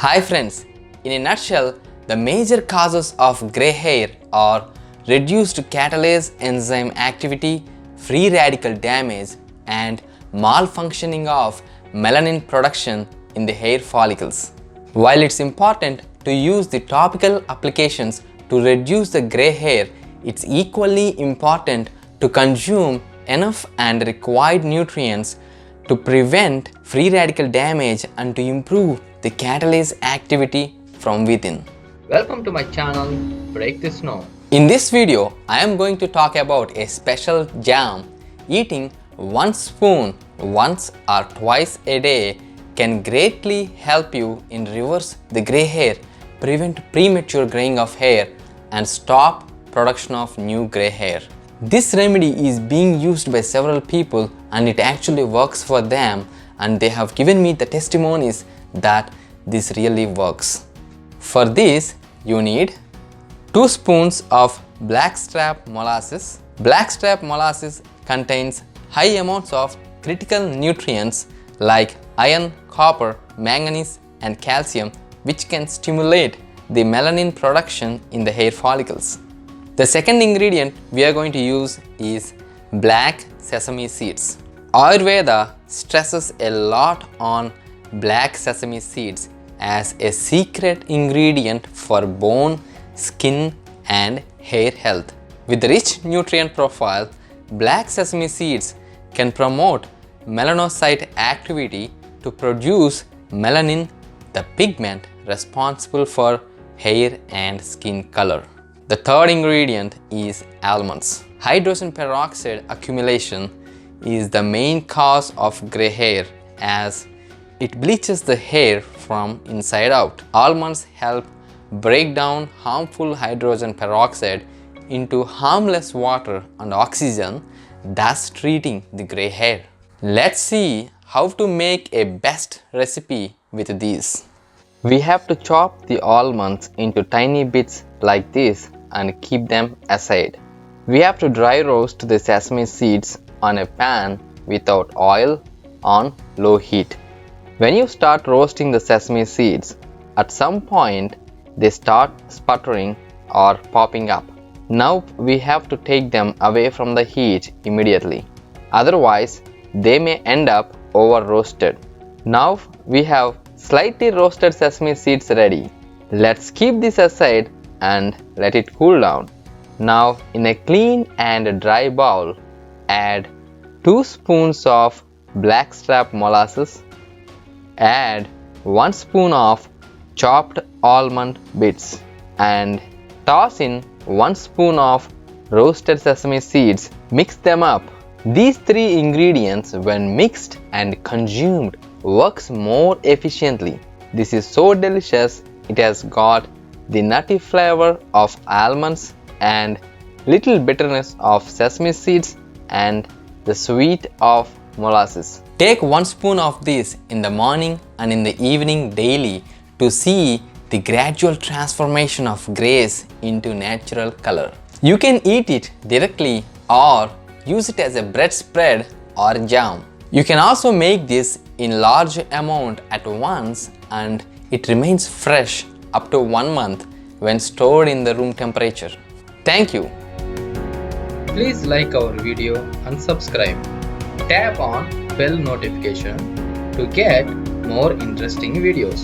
Hi friends, in a nutshell, the major causes of grey hair are reduced catalase enzyme activity, free radical damage, and malfunctioning of melanin production in the hair follicles. While it's important to use the topical applications to reduce the grey hair, it's equally important to consume enough and required nutrients to prevent free radical damage and to improve the catalase activity from within. Welcome to my channel, Break the Snow. In this video, I am going to talk about a special jam. Eating 1 spoon once or twice a day can greatly help you in reverse the grey hair, prevent premature graying of hair, and stop production of new grey hair. This remedy is being used by several people and it actually works for them, and they have given me the testimonies that this really works. For this, you need 2 spoons of blackstrap molasses. Blackstrap molasses contains high amounts of critical nutrients like iron, copper, manganese, and calcium, which can stimulate the melanin production in the hair follicles. The second ingredient we are going to use is black sesame seeds. Ayurveda stresses a lot on black sesame seeds as a secret ingredient for bone, skin, and hair health. With the rich nutrient profile, black sesame seeds can promote melanocyte activity to produce melanin, the pigment responsible for hair and skin color. The third ingredient is almonds. Hydrogen peroxide accumulation is the main cause of grey hair as it bleaches the hair from inside out. Almonds help break down harmful hydrogen peroxide into harmless water and oxygen, thus treating the grey hair. Let's see how to make a best recipe with these. We have to chop the almonds into tiny bits like this and keep them aside. We have to dry roast the sesame seeds on a pan without oil on low heat. When you start roasting the sesame seeds, at some point they start sputtering or popping up. Now we have to take them away from the heat immediately. Otherwise, they may end up over roasted. Now we have slightly roasted sesame seeds ready. Let's keep this aside and let it cool down. Now in a clean and dry bowl, add 2 spoons of blackstrap molasses. Add 1 spoon of chopped almond bits and toss in 1 spoon of roasted sesame seeds. Mix them up. These 3 ingredients, when mixed and consumed, works more efficiently. This is so delicious. It has got the nutty flavor of almonds and little bitterness of sesame seeds and the sweet of molasses. Take 1 spoon of this in the morning and in the evening daily to see the gradual transformation of grays into natural color. You can eat it directly or use it as a bread spread or jam. You can also make this in large amount at once and it remains fresh up to 1 month when stored in the room temperature. Thank you. Please like our video and subscribe. Tap on bell notification to get more interesting videos.